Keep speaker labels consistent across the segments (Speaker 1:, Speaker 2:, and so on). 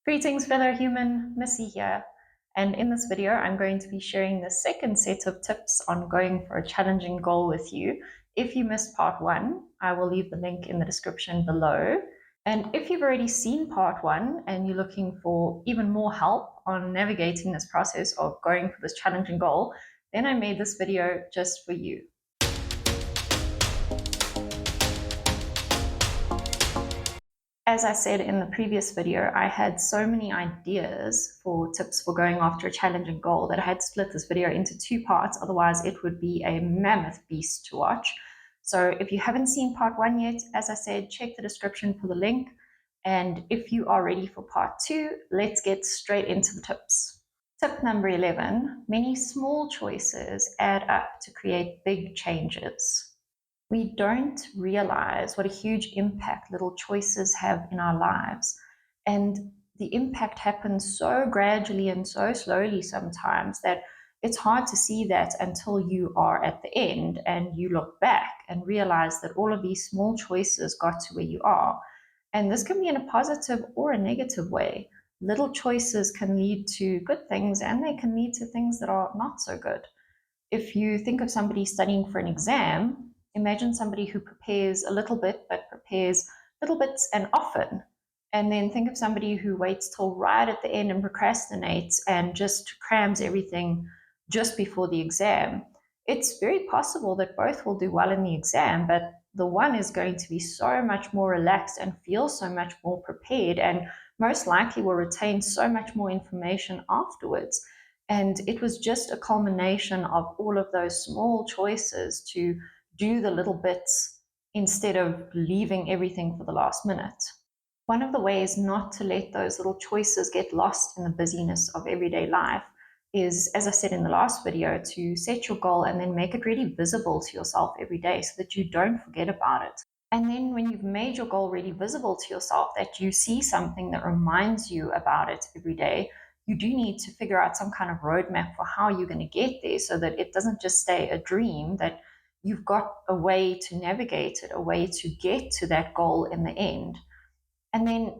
Speaker 1: Greetings, fellow human, Missy here. And in this video, I'm going to be sharing the second set of tips on going for a challenging goal with you. If you missed part one, I will leave the link in the description below. And if you've already seen part one and you're looking for even more help on navigating this process of going for this challenging goal, then I made this video just for you. As I said in the previous video, I had so many ideas for tips for going after a challenging goal that I had to split this video into two parts. Otherwise, it would be a mammoth beast to watch. So if you haven't seen part one yet, as I said, check the description for the link. And if you are ready for part two, let's get straight into the tips. Tip number 11, many small choices add up to create big changes. We don't realize what a huge impact little choices have in our lives. And the impact happens so gradually and so slowly sometimes that it's hard to see that until you are at the end and you look back and realize that all of these small choices got to where you are. And this can be in a positive or a negative way. Little choices can lead to good things and they can lead to things that are not so good. If you think of somebody studying for an exam, imagine somebody who prepares a little bit, but prepares little bits and often. And then think of somebody who waits till right at the end and procrastinates and just crams everything just before the exam. It's very possible that both will do well in the exam, but the one is going to be so much more relaxed and feel so much more prepared, and most likely will retain so much more information afterwards. And it was just a culmination of all of those small choices to do the little bits instead of leaving everything for the last minute. One of the ways not to let those little choices get lost in the busyness of everyday life is, as I said in the last video, to set your goal and then make it really visible to yourself every day so that you don't forget about it. And then when you've made your goal really visible to yourself, that you see something that reminds you about it every day, you do need to figure out some kind of roadmap for how you're going to get there so that it doesn't just stay a dream, that you've got a way to navigate it, a way to get to that goal in the end. And then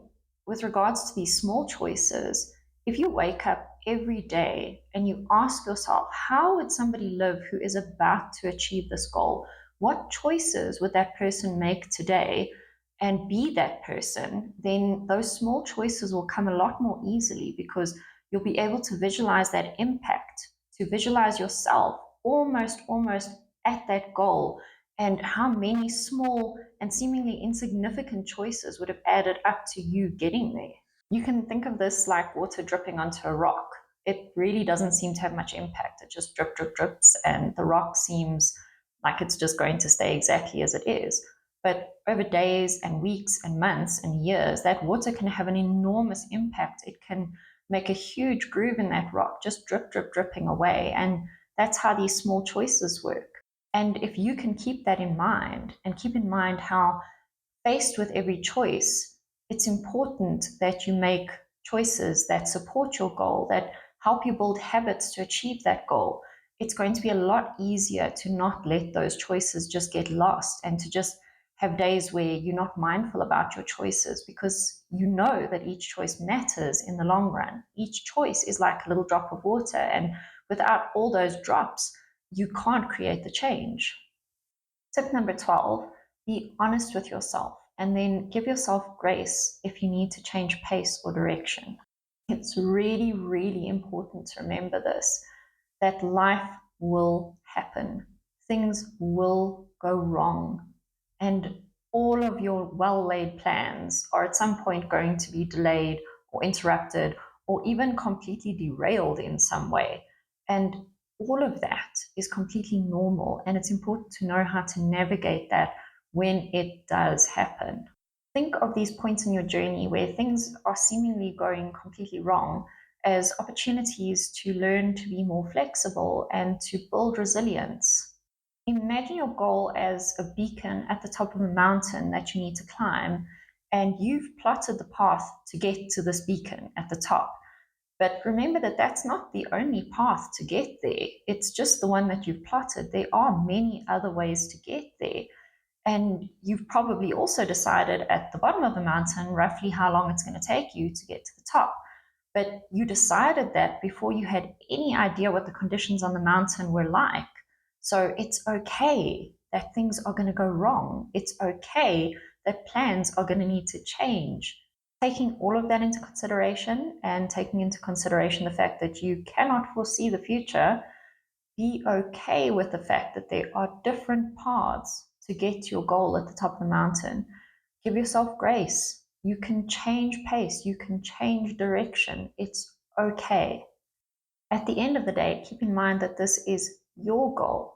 Speaker 1: with regards to these small choices, if you wake up every day and you ask yourself, how would somebody live who is about to achieve this goal? What choices would that person make today? And be that person, then those small choices will come a lot more easily because you'll be able to visualize that impact, to visualize yourself almost at that goal, and how many small and seemingly insignificant choices would have added up to you getting there. You can think of this like water dripping onto a rock. It really doesn't seem to have much impact. It just drips, and the rock seems like it's just going to stay exactly as it is. But over days and weeks and months and years, that water can have an enormous impact. It can make a huge groove in that rock, just dripping away. And that's how these small choices work. And if you can keep that in mind and keep in mind how, faced with every choice, it's important that you make choices that support your goal, that help you build habits to achieve that goal. It's going to be a lot easier to not let those choices just get lost and to just have days where you're not mindful about your choices because you know that each choice matters in the long run. Each choice is like a little drop of water, and without all those drops, you can't create the change. Tip number 12, be honest with yourself and then give yourself grace if you need to change pace or direction. It's really important to remember this, that life will happen. Things will go wrong. And all of your well laid plans are at some point going to be delayed or interrupted or even completely derailed in some way. And all of that is completely normal. And it's important to know how to navigate that when it does happen. Think of these points in your journey where things are seemingly going completely wrong as opportunities to learn to be more flexible and to build resilience. Imagine your goal as a beacon at the top of a mountain that you need to climb, and you've plotted the path to get to this beacon at the top. But remember that that's not the only path to get there. It's just the one that you've plotted. There are many other ways to get there. And you've probably also decided at the bottom of the mountain roughly how long it's going to take you to get to the top. But you decided that before you had any idea what the conditions on the mountain were like. So it's okay that things are going to go wrong. It's okay that plans are going to need to change. Taking all of that into consideration and taking into consideration the fact that you cannot foresee the future, be okay with the fact that there are different paths to get to your goal at the top of the mountain. Give yourself grace. You can change pace, you can change direction. It's okay. At the end of the day, keep in mind that this is your goal.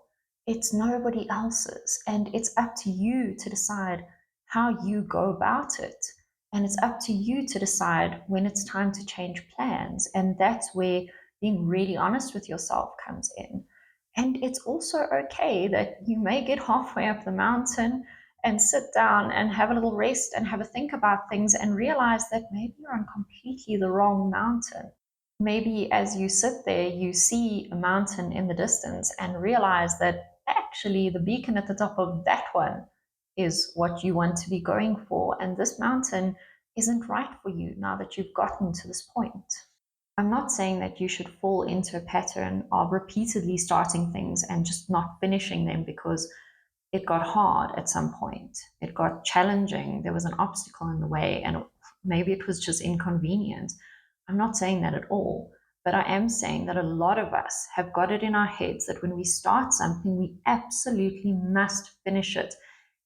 Speaker 1: It's nobody else's, and it's up to you to decide how you go about it. And it's up to you to decide when it's time to change plans. And that's where being really honest with yourself comes in. And it's also okay that you may get halfway up the mountain and sit down and have a little rest and have a think about things and realize that maybe you're on completely the wrong mountain. Maybe as you sit there, you see a mountain in the distance and realize that actually the beacon at the top of that one is what you want to be going for. And this mountain isn't right for you now that you've gotten to this point. I'm not saying that you should fall into a pattern of repeatedly starting things and just not finishing them because it got hard at some point. It got challenging. There was an obstacle in the way, and maybe it was just inconvenient. I'm not saying that at all. But I am saying that a lot of us have got it in our heads that when we start something, we absolutely must finish it,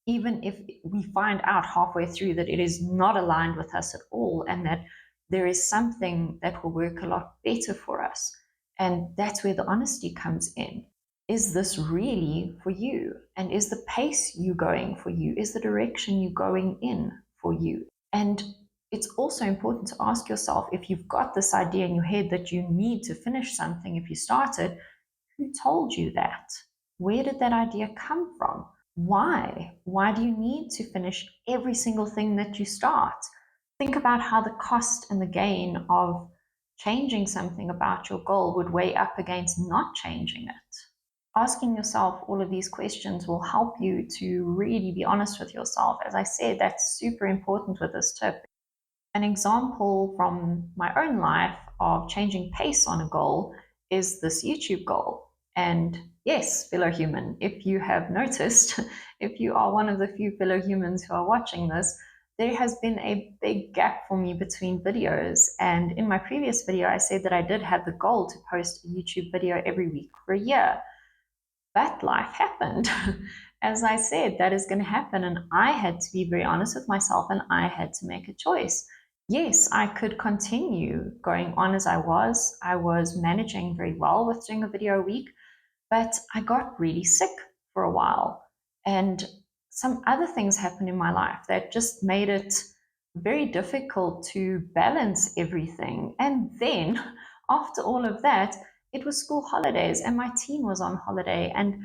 Speaker 1: even if we find out halfway through that it is not aligned with us at all and that there is something that will work a lot better for us. And that's where the honesty comes in. Is this really for you? And is the pace you going for you? Is the direction you going in for you? And it's also important to ask yourself, if you've got this idea in your head that you need to finish something if you start it, who told you that? Where did that idea come from? Why? Why do you need to finish every single thing that you start? Think about how the cost and the gain of changing something about your goal would weigh up against not changing it. Asking yourself all of these questions will help you to really be honest with yourself. As I said, that's super important with this tip. An example from my own life of changing pace on a goal is this YouTube goal. And yes, fellow human, if you have noticed, if you are one of the few fellow humans who are watching this, there has been a big gap for me between videos. And in my previous video, I said that I did have the goal to post a YouTube video every week for a year. But life happened. As I said, that is going to happen. And I had to be very honest with myself and I had to make a choice. Yes, I could continue going on as I was. I was managing very well with doing a video a week, but I got really sick for a while. And some other things happened in my life that just made it very difficult to balance everything. And then after all of that, it was school holidays and my teen was on holiday. And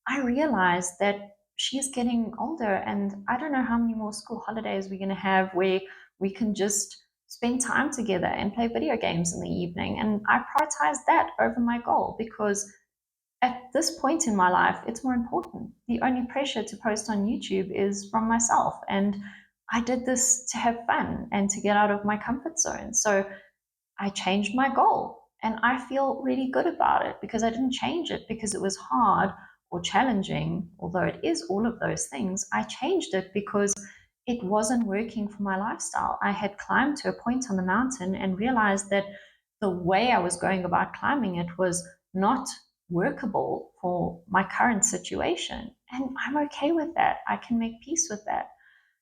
Speaker 1: I realized that she's getting older and I don't know how many more school holidays we're going to have where we can just spend time together and play video games in the evening. And I prioritized that over my goal because at this point in my life, it's more important. The only pressure to post on YouTube is from myself. And I did this to have fun and to get out of my comfort zone. So I changed my goal and I feel really good about it because I didn't change it because it was hard or challenging, although it is all of those things. I changed it because it wasn't working for my lifestyle. I had climbed to a point on the mountain and realized that the way I was going about climbing it was not workable for my current situation. And I'm okay with that. I can make peace with that.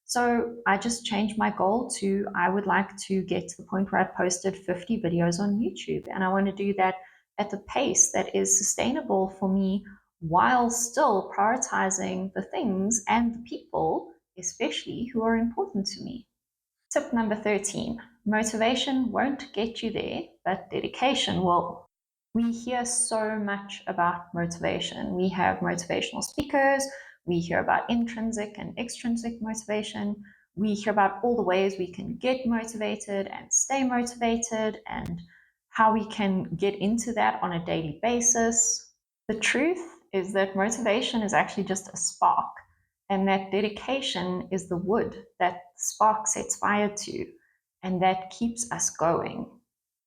Speaker 1: So I just changed my goal to I would like to get to the point where I posted 50 videos on YouTube. And I want to do that at the pace that is sustainable for me while still prioritizing the things and the people, especially who are important to me. Tip number 13, motivation won't get you there, but dedication will. We hear so much about motivation. We have motivational speakers. We hear about intrinsic and extrinsic motivation. We hear about all the ways we can get motivated and stay motivated and how we can get into that on a daily basis. The truth is that motivation is actually just a spark. And that dedication is the wood that spark sets fire to, and that keeps us going.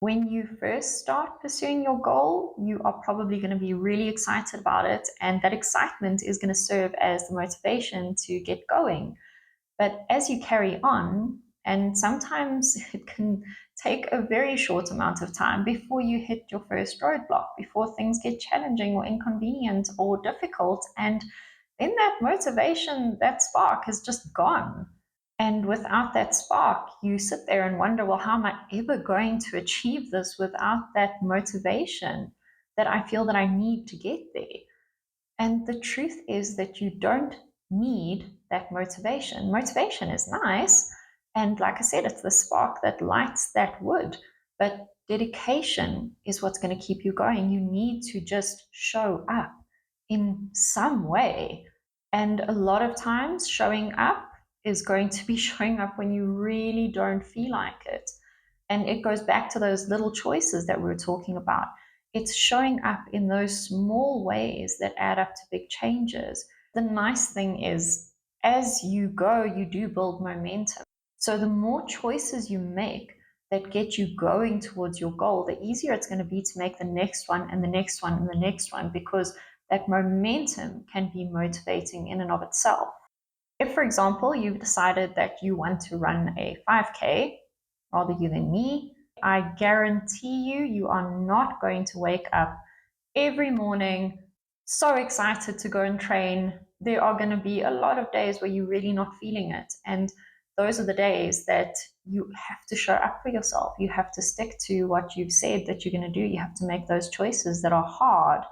Speaker 1: When you first start pursuing your goal, you are probably going to be really excited about it, and that excitement is going to serve as the motivation to get going. But as you carry on, and sometimes it can take a very short amount of time before you hit your first roadblock, before things get challenging or inconvenient or difficult. And then that motivation, that spark is just gone. And without that spark, you sit there and wonder, well, how am I ever going to achieve this without that motivation that I feel that I need to get there? And the truth is that you don't need that motivation. Motivation is nice. And like I said, it's the spark that lights that wood. But dedication is what's going to keep you going. You need to just show up in some way. And a lot of times, showing up is going to be showing up when you really don't feel like it. And it goes back to those little choices that we were talking about. It's showing up in those small ways that add up to big changes. The nice thing is, as you go, you do build momentum. So the more choices you make that get you going towards your goal, the easier it's going to be to make the next one and the next one and the next one, because that momentum can be motivating in and of itself. If, for example, you've decided that you want to run a 5K, rather you than me, I guarantee you, you are not going to wake up every morning so excited to go and train. There are going to be a lot of days where you're really not feeling it. And those are the days that you have to show up for yourself. You have to stick to what you've said that you're going to do. You have to make those choices that are hard.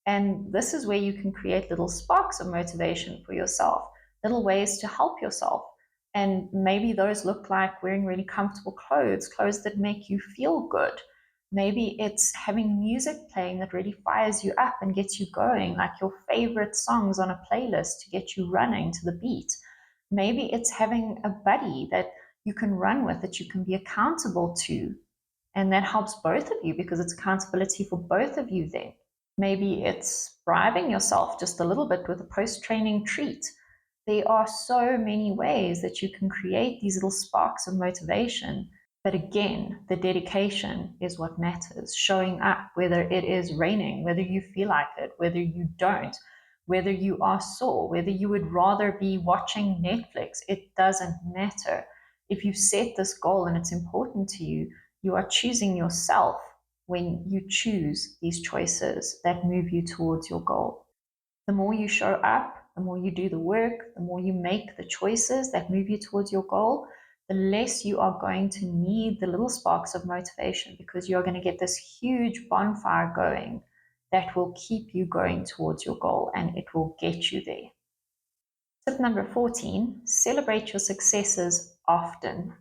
Speaker 1: And this is where you can create little sparks of motivation for yourself, little ways to help yourself. And maybe those look like wearing really comfortable clothes, clothes that make you feel good. Maybe it's having music playing that really fires you up and gets you going, like your favorite songs on a playlist to get you running to the beat. Maybe it's having a buddy that you can run with, that you can be accountable to. And that helps both of you because it's accountability for both of you then. Maybe it's bribing yourself just a little bit with a post-training treat. There are so many ways that you can create these little sparks of motivation. But again, the dedication is what matters. Showing up, whether it is raining, whether you feel like it, whether you don't, whether you are sore, whether you would rather be watching Netflix, it doesn't matter. If you set this goal and it's important to you, you are choosing yourself when you choose these choices that move you towards your goal. The more you show up, the more you do the work, the more you make the choices that move you towards your goal, the less you are going to need the little sparks of motivation, because you're going to get this huge bonfire going that will keep you going towards your goal, and it will get you there. Tip number 14, celebrate your successes often.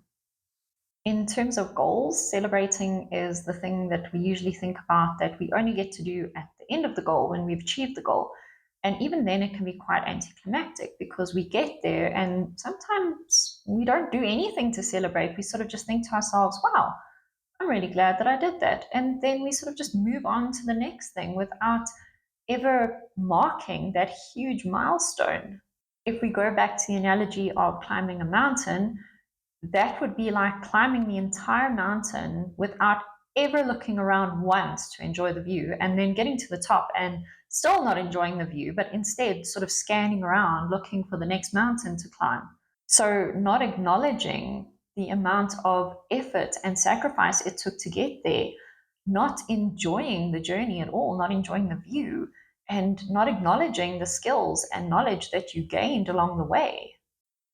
Speaker 1: In terms of goals, celebrating is the thing that we usually think about that we only get to do at the end of the goal when we've achieved the goal. And even then, it can be quite anticlimactic because we get there and sometimes we don't do anything to celebrate. We sort of just think to ourselves, wow, I'm really glad that I did that. And then we sort of just move on to the next thing without ever marking that huge milestone. If we go back to the analogy of climbing a mountain, that would be like climbing the entire mountain without ever looking around once to enjoy the view, and then getting to the top and still not enjoying the view, but instead sort of scanning around looking for the next mountain to climb. So, not acknowledging the amount of effort and sacrifice it took to get there, not enjoying the journey at all, not enjoying the view, and not acknowledging the skills and knowledge that you gained along the way.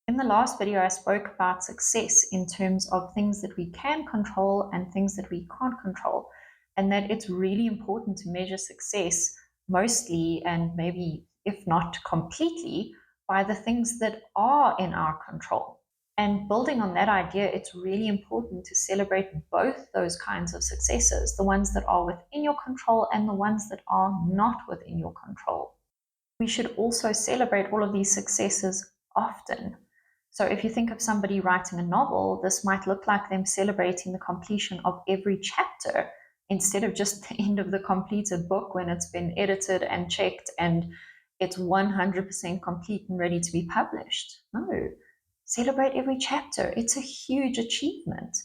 Speaker 1: In the last video, I spoke about success in terms of things that we can control and things that we can't control, and that it's really important to measure success mostly, and maybe if not completely, by the things that are in our control. And building on that idea, it's really important to celebrate both those kinds of successes, the ones that are within your control and the ones that are not within your control. We should also celebrate all of these successes often. So if you think of somebody writing a novel, this might look like them celebrating the completion of every chapter instead of just the end of the completed book when it's been edited and checked and it's 100% complete and ready to be published. No, celebrate every chapter. It's a huge achievement.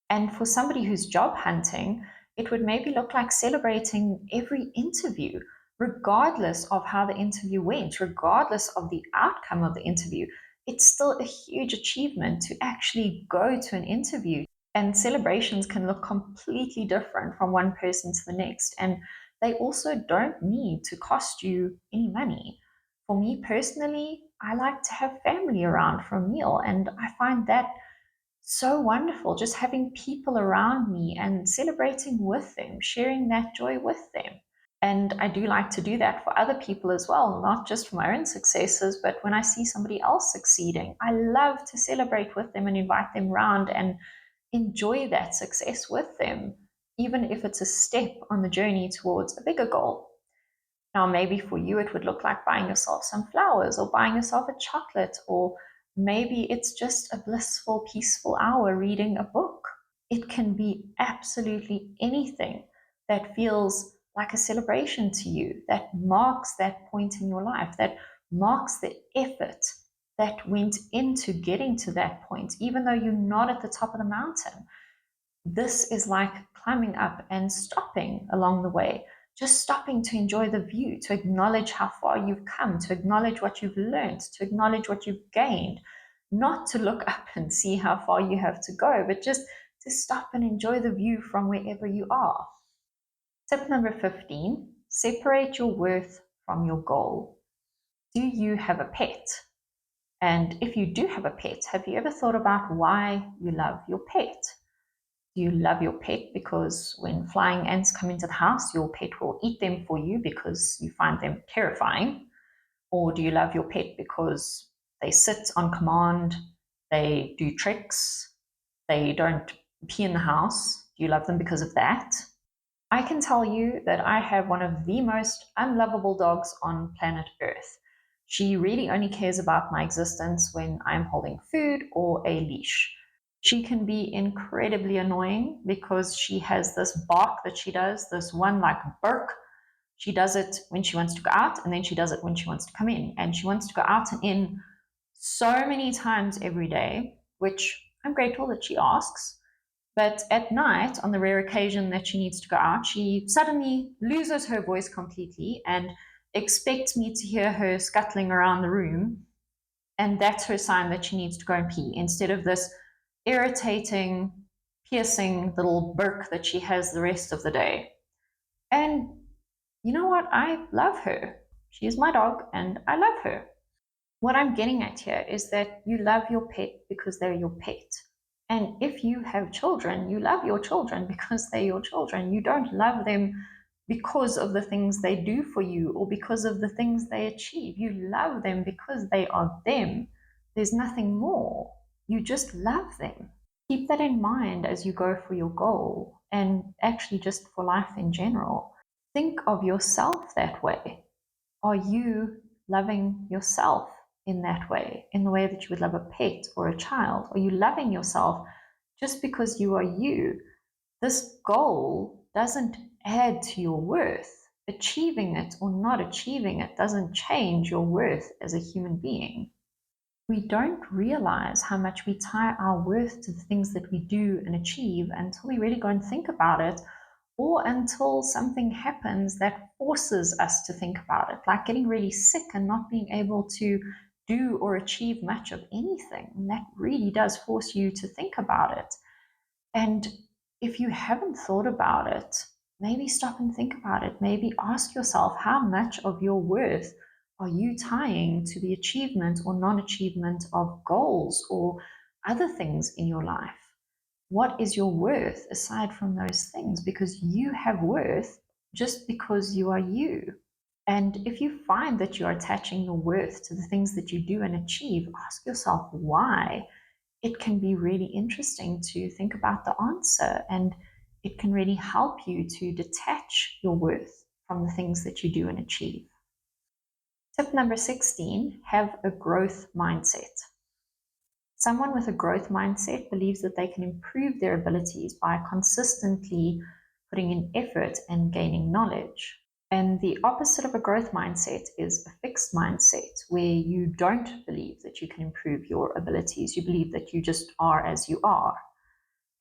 Speaker 1: And for somebody who's job hunting, it would maybe look like celebrating every interview, regardless of how the interview went, regardless of the outcome of the interview. It's still a huge achievement to actually go to an interview. And celebrations can look completely different from one person to the next. And they also don't need to cost you any money. For me personally, I like to have family around for a meal, and I find that so wonderful, just having people around me and celebrating with them, sharing that joy with them. And I do like to do that for other people as well, not just for my own successes, but when I see somebody else succeeding, I love to celebrate with them and invite them around and enjoy that success with them, even if it's a step on the journey towards a bigger goal. Now, maybe for you, it would look like buying yourself some flowers or buying yourself a chocolate, or maybe it's just a blissful, peaceful hour reading a book. It can be absolutely anything that feels like a celebration to you, that marks that point in your life, that marks the effort that went into getting to that point, even though you're not at the top of the mountain. This is like climbing up and stopping along the way, just stopping to enjoy the view, to acknowledge how far you've come, to acknowledge what you've learned, to acknowledge what you've gained, not to look up and see how far you have to go, but just to stop and enjoy the view from wherever you are. Tip number 15, separate your worth from your goal. Do you have a pet? And if you do have a pet, have you ever thought about why you love your pet? Do you love your pet because when flying ants come into the house, your pet will eat them for you because you find them terrifying? Or do you love your pet because they sit on command, they do tricks, they don't pee in the house? Do you love them because of that? I can tell you that I have one of the most unlovable dogs on planet Earth. She really only cares about my existence when I'm holding food or a leash. She can be incredibly annoying because she has this bark that she does, this one like bark. She does it when she wants to go out, and then she does it when she wants to come in. And she wants to go out and in so many times every day, which I'm grateful that she asks. But at night, on the rare occasion that she needs to go out, she suddenly loses her voice completely and expects me to hear her scuttling around the room. And that's her sign that she needs to go and pee, instead of this irritating, piercing little burk that she has the rest of the day. And you know what? I love her. She is my dog and I love her. What I'm getting at here is that you love your pet because they're your pet. And if you have children, you love your children because they're your children. You don't love them because of the things they do for you or because of the things they achieve. You love them because they are them. There's nothing more. You just love them. Keep that in mind as you go for your goal and actually just for life in general. Think of yourself that way. Are you loving yourself in that way, in the way that you would love a pet or a child? Are you loving yourself just because you are you? This goal doesn't add to your worth. Achieving it or not achieving it doesn't change your worth as a human being. We don't realize how much we tie our worth to the things that we do and achieve until we really go and think about it, or until something happens that forces us to think about it, like getting really sick and not being able to do or achieve much of anything. And that really does force you to think about it. And if you haven't thought about it, maybe stop and think about it. Maybe ask yourself, how much of your worth are you tying to the achievement or non achievement of goals or other things in your life? What is your worth aside from those things? Because you have worth just because you are you. And if you find that you're attaching your worth to the things that you do and achieve, ask yourself why. It can be really interesting to think about the answer, and it can really help you to detach your worth from the things that you do and achieve. Tip number 16, have a growth mindset. Someone with a growth mindset believes that they can improve their abilities by consistently putting in effort and gaining knowledge. And the opposite of a growth mindset is a fixed mindset, where you don't believe that you can improve your abilities. You believe that you just are as you are.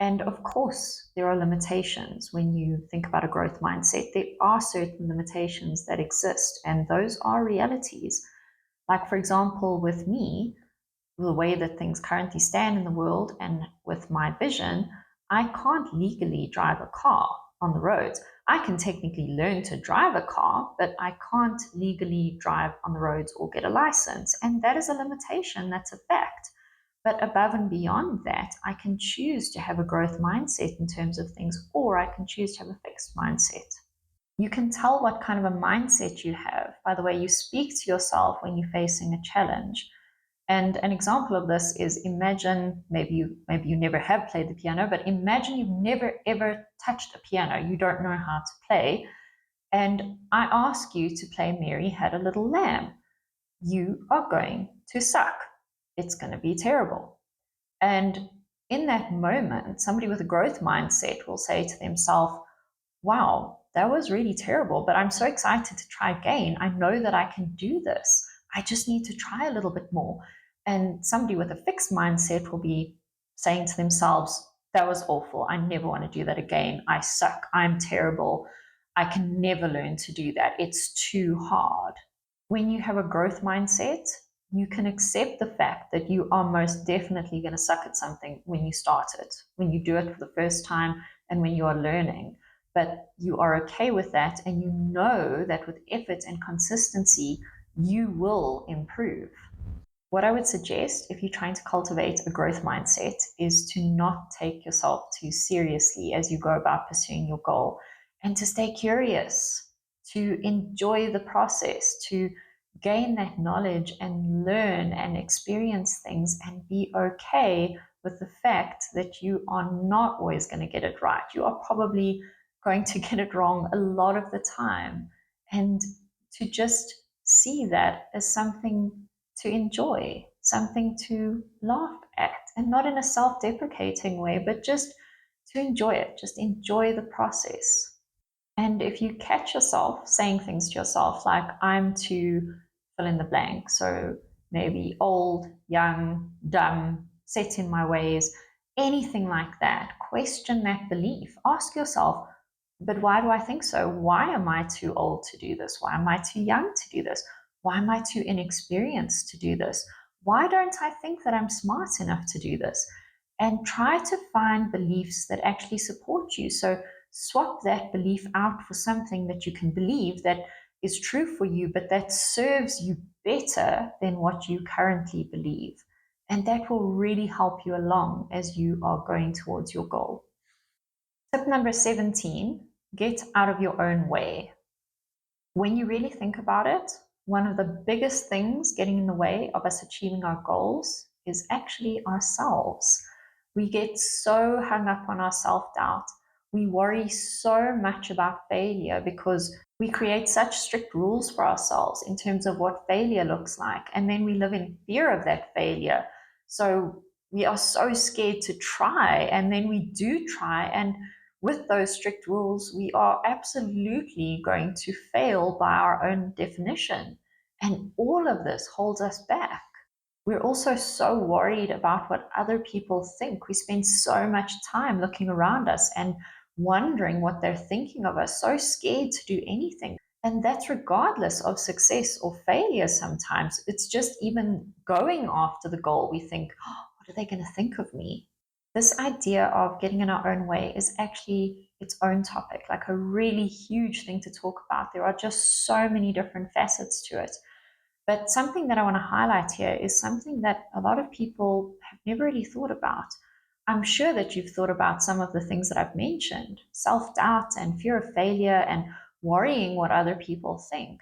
Speaker 1: And of course, there are limitations when you think about a growth mindset. There are certain limitations that exist, and those are realities. Like, for example, with me, the way that things currently stand in the world and with my vision, I can't legally drive a car on the roads. I can technically learn to drive a car, but I can't legally drive on the roads or get a license. And that is a limitation, that's a fact. But above and beyond that, I can choose to have a growth mindset in terms of things, or I can choose to have a fixed mindset. You can tell what kind of a mindset you have by the way you speak to yourself when you're facing a challenge. And an example of this is, imagine, maybe you never have played the piano, but imagine you've never ever touched a piano. You don't know how to play. And I ask you to play Mary Had a Little Lamb. You are going to suck. It's going to be terrible. And in that moment, somebody with a growth mindset will say to themselves, wow, that was really terrible, but I'm so excited to try again. I know that I can do this. I just need to try a little bit more. And somebody with a fixed mindset will be saying to themselves, that was awful. I never want to do that again. I suck. I'm terrible. I can never learn to do that. It's too hard. When you have a growth mindset, you can accept the fact that you are most definitely going to suck at something when you start it, when you do it for the first time, and when you are learning. But you are okay with that, and you know that with effort and consistency, you will improve. What I would suggest if you're trying to cultivate a growth mindset is to not take yourself too seriously as you go about pursuing your goal, and to stay curious, to enjoy the process, to gain that knowledge and learn and experience things and be okay with the fact that you are not always going to get it right. You are probably going to get it wrong a lot of the time. And to just see that as something to enjoy, something to laugh at, and not in a self deprecating way, but just to enjoy it, just enjoy the process. And if you catch yourself saying things to yourself like, I'm too fill in the blank, so maybe old, young, dumb, set in my ways, anything like that, question that belief. Ask yourself, but why do I think so? Why am I too old to do this? Why am I too young to do this? Why am I too inexperienced to do this? Why don't I think that I'm smart enough to do this? And try to find beliefs that actually support you. So swap that belief out for something that you can believe that is true for you, but that serves you better than what you currently believe. And that will really help you along as you are going towards your goal. Tip number 17, get out of your own way. When you really think about it, one of the biggest things getting in the way of us achieving our goals is actually ourselves. We get so hung up on our self doubt. We worry so much about failure because we create such strict rules for ourselves in terms of what failure looks like. And then we live in fear of that failure. So we are so scared to try. And then we do try. And with those strict rules, we are absolutely going to fail by our own definition. And all of this holds us back. We're also so worried about what other people think. We spend so much time looking around us and wondering what they're thinking of us, so scared to do anything. And that's regardless of success or failure sometimes. It's just even going after the goal, we think, oh, what are they going to think of me? This idea of getting in our own way is actually its own topic, like a really huge thing to talk about. There are just so many different facets to it. But something that I want to highlight here is something that a lot of people have never really thought about. I'm sure that you've thought about some of the things that I've mentioned, self-doubt and fear of failure and worrying what other people think.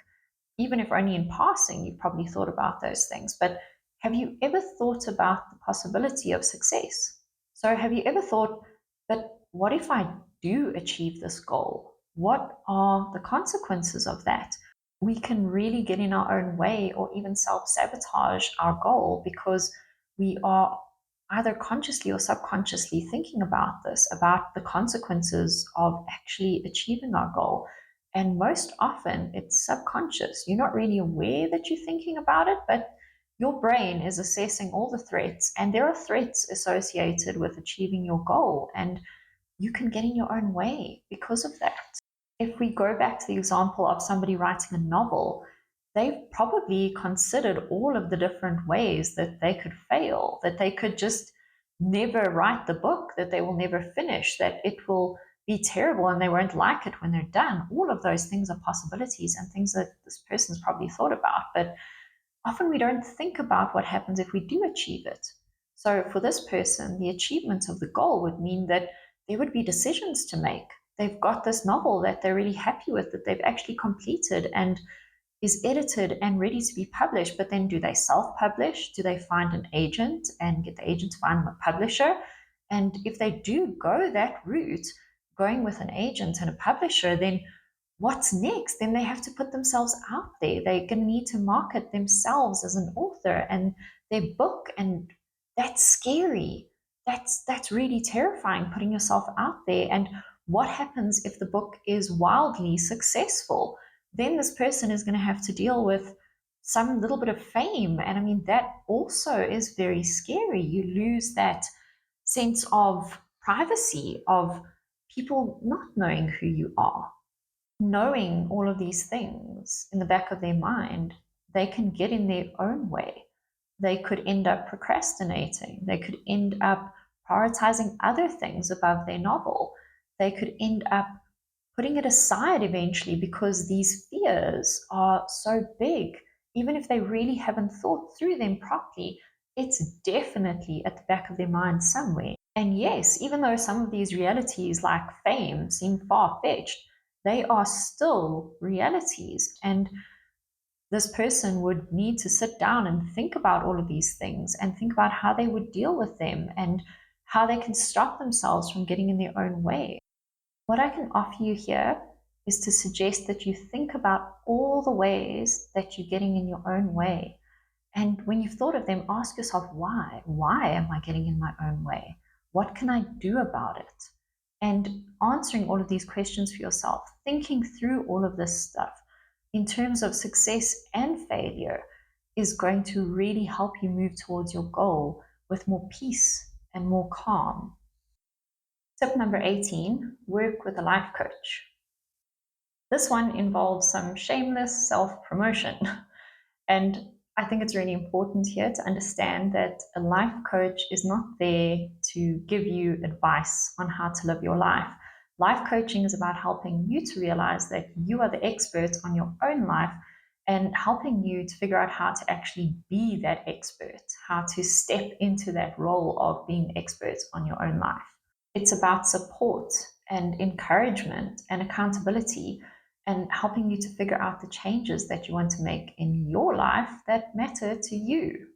Speaker 1: Even if only in passing, you've probably thought about those things. But have you ever thought about the possibility of success? So have you ever thought, but what if I do achieve this goal? What are the consequences of that? We can really get in our own way or even self-sabotage our goal because we are either consciously or subconsciously thinking about this, about the consequences of actually achieving our goal. And most often it's subconscious. You're not really aware that you're thinking about it, but your brain is assessing all the threats, and there are threats associated with achieving your goal, and you can get in your own way because of that. If we go back to the example of somebody writing a novel, they've probably considered all of the different ways that they could fail, that they could just never write the book, that they will never finish, that it will be terrible and they won't like it when they're done. All of those things are possibilities and things that this person's probably thought about. But often we don't think about what happens if we do achieve it. So for this person, the achievement of the goal would mean that there would be decisions to make. They've got this novel that they're really happy with, that they've actually completed and is edited and ready to be published. But then do they self-publish? Do they find an agent and get the agent to find a publisher? And if they do go that route, going with an agent and a publisher, then what's next? Then they have to put themselves out there. They're going to need to market themselves as an author and their book, and that's scary. That's really terrifying, putting yourself out there. And what happens if the book is wildly successful? Then this person is going to have to deal with some little bit of fame. And I mean, that also is very scary. You lose that sense of privacy, of people not knowing who you are. Knowing all of these things in the back of their mind, they can get in their own way. They could end up procrastinating. They could end up prioritizing other things above their novel. They could end up putting it aside eventually because these fears are so big. Even if they really haven't thought through them properly, it's definitely at the back of their mind somewhere. And yes, even though some of these realities like fame seem far fetched, they are still realities. And this person would need to sit down and think about all of these things and think about how they would deal with them and how they can stop themselves from getting in their own way. What I can offer you here is to suggest that you think about all the ways that you're getting in your own way. And when you've thought of them, ask yourself, why? Why am I getting in my own way? What can I do about it? And answering all of these questions for yourself, thinking through all of this stuff in terms of success and failure is going to really help you move towards your goal with more peace and more calm. Tip number 18, work with a life coach. This one involves some shameless self-promotion. And I think it's really important here to understand that a life coach is not there to give you advice on how to live your life. Life coaching is about helping you to realize that you are the expert on your own life and helping you to figure out how to actually be that expert, how to step into that role of being expert on your own life. It's about support and encouragement and accountability and helping you to figure out the changes that you want to make in your life that matter to you.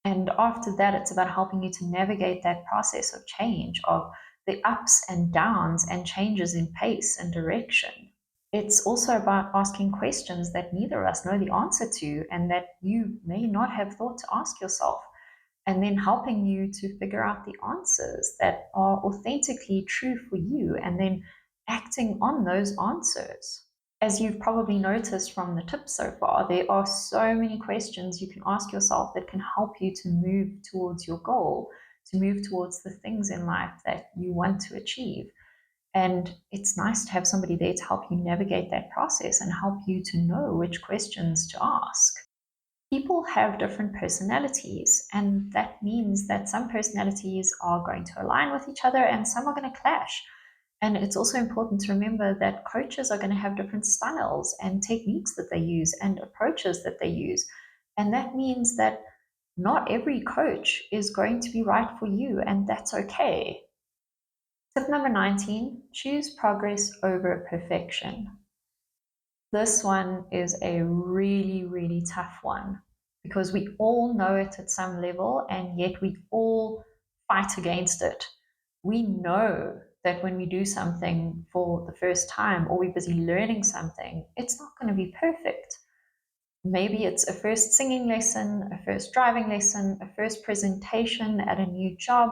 Speaker 1: And after that, it's about helping you to navigate that process of change, of the ups and downs and changes in pace and direction. It's also about asking questions that neither of us know the answer to and that you may not have thought to ask yourself, and then helping you to figure out the answers that are authentically true for you and then acting on those answers. As you've probably noticed from the tips so far, there are so many questions you can ask yourself that can help you to move towards your goal, to move towards the things in life that you want to achieve. And it's nice to have somebody there to help you navigate that process and help you to know which questions to ask. People have different personalities, and that means that some personalities are going to align with each other and some are going to clash. And it's also important to remember that coaches are going to have different styles and techniques that they use and approaches that they use. And that means that not every coach is going to be right for you, and that's okay. Tip number 19, choose progress over perfection. This one is a really, really tough one because we all know it at some level and yet we all fight against it. We know that when we do something for the first time or we're busy learning something, it's not going to be perfect. Maybe it's a first singing lesson, a first driving lesson, a first presentation at a new job.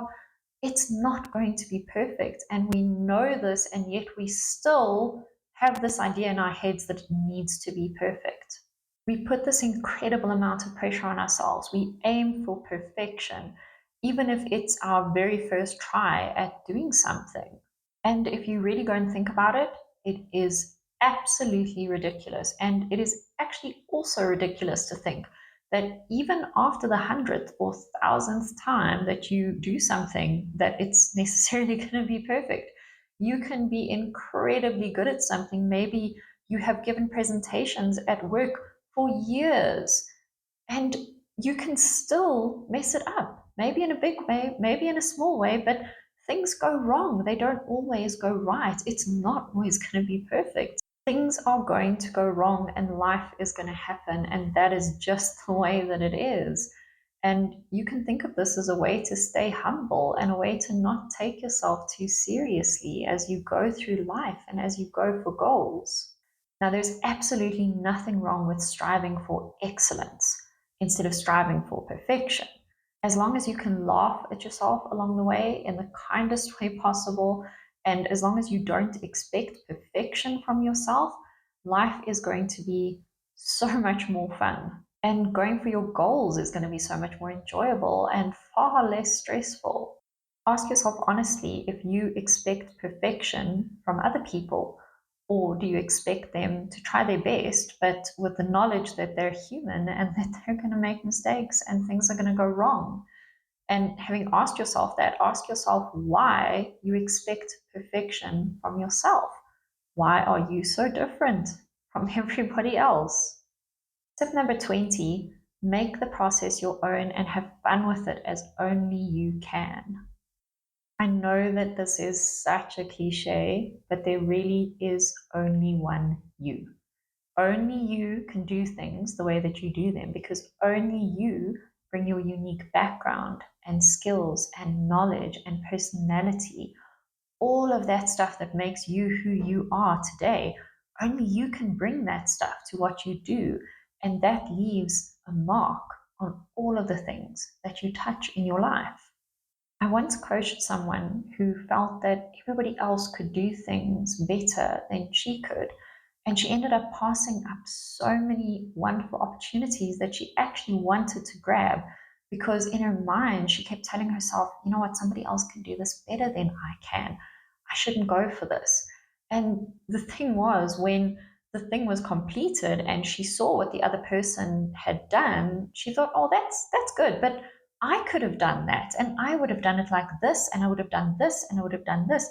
Speaker 1: It's not going to be perfect. And we know this, and yet we still have this idea in our heads that it needs to be perfect. We put this incredible amount of pressure on ourselves. We aim for perfection, even if it's our very first try at doing something. And if you really go and think about it, it is absolutely ridiculous. And it is actually also ridiculous to think that even after the 100th or 1000th time that you do something, that it's necessarily going to be perfect. You can be incredibly good at something. Maybe you have given presentations at work for years and you can still mess it up, maybe in a big way, maybe in a small way, but things go wrong. They don't always go right. It's not always going to be perfect. Things are going to go wrong and life is going to happen. And that is just the way that it is. And you can think of this as a way to stay humble and a way to not take yourself too seriously as you go through life and as you go for goals. Now, there's absolutely nothing wrong with striving for excellence instead of striving for perfection. As long as you can laugh at yourself along the way in the kindest way possible, and as long as you don't expect perfection from yourself, life is going to be so much more fun. And going for your goals is going to be so much more enjoyable and far less stressful. Ask yourself honestly if you expect perfection from other people, or do you expect them to try their best, but with the knowledge that they're human and that they're going to make mistakes and things are going to go wrong? And having asked yourself that, ask yourself why you expect perfection from yourself. Why are you so different from everybody else? Tip number 20, make the process your own and have fun with it as only you can. I know that this is such a cliche, but there really is only one you. Only you can do things the way that you do them because only you bring your unique background and skills and knowledge and personality, all of that stuff that makes you who you are today. Only you can bring that stuff to what you do, and that leaves a mark on all of the things that you touch in your life. I once coached someone who felt that everybody else could do things better than she could. And she ended up passing up so many wonderful opportunities that she actually wanted to grab because in her mind, she kept telling herself, you know what, somebody else can do this better than I can. I shouldn't go for this. And the thing was, when the thing was completed and she saw what the other person had done, she thought, oh, that's good. But I could have done that and I would have done it like this and I would have done this and I would have done this.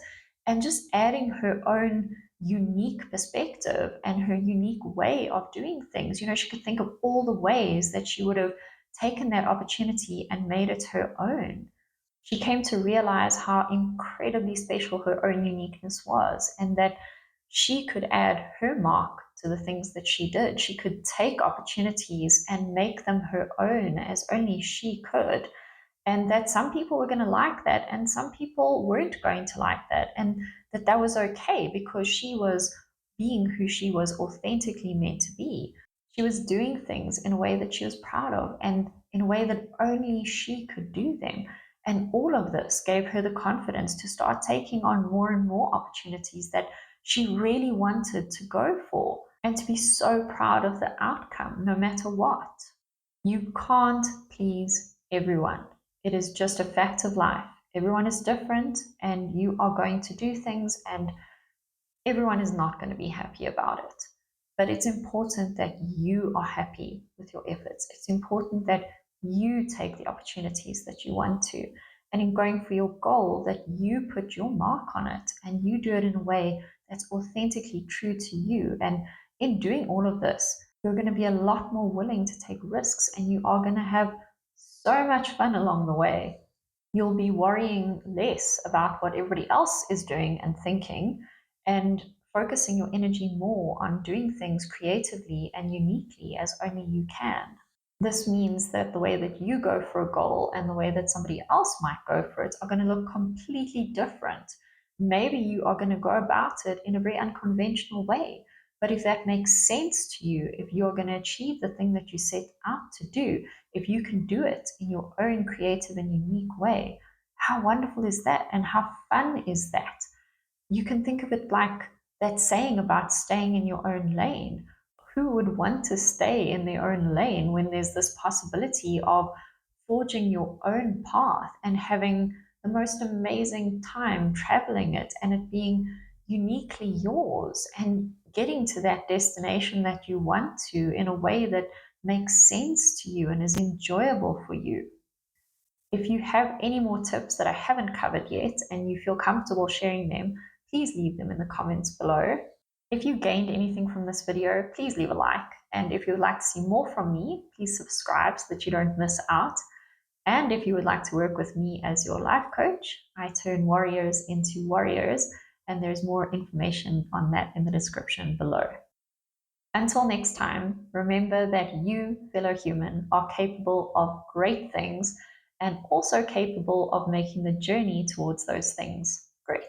Speaker 1: And just adding her own unique perspective and her unique way of doing things. You know, she could think of all the ways that she would have taken that opportunity and made it her own. She came to realize how incredibly special her own uniqueness was and that she could add her mark to the things that she did. She could take opportunities and make them her own as only she could, and that some people were going to like that and some people weren't going to like that, and that was okay because she was being who she was authentically meant to be. She was doing things in a way that she was proud of and in a way that only she could do them. And all of this gave her the confidence to start taking on more and more opportunities that she really wanted to go for and to be so proud of the outcome no matter what. You can't please everyone. It is just a fact of life. Everyone is different, and you are going to do things, and everyone is not going to be happy about it. But it's important that you are happy with your efforts. It's important that you take the opportunities that you want to. And in going for your goal, that you put your mark on it and you do it in a way that's authentically true to you. And in doing all of this, you're going to be a lot more willing to take risks and you are going to have so much fun along the way. You'll be worrying less about what everybody else is doing and thinking and focusing your energy more on doing things creatively and uniquely as only you can. This means that the way that you go for a goal and the way that somebody else might go for it are going to look completely different. Maybe you are going to go about it in a very unconventional way. But if that makes sense to you, if you're going to achieve the thing that you set out to do, if you can do it in your own creative and unique way, how wonderful is that? And how fun is that? You can think of it like that saying about staying in your own lane. Who would want to stay in their own lane when there's this possibility of forging your own path and having the most amazing time traveling it and it being uniquely yours and getting to that destination that you want to in a way that makes sense to you and is enjoyable for you? If you have any more tips that I haven't covered yet and you feel comfortable sharing them, please leave them in the comments below. If you gained anything from this video, please leave a like. And if you would like to see more from me, please subscribe so that you don't miss out. And if you would like to work with me as your life coach, I turn warriors into warriors, and there's more information on that in the description below. Until next time, remember that you, fellow human, are capable of great things and also capable of making the journey towards those things great.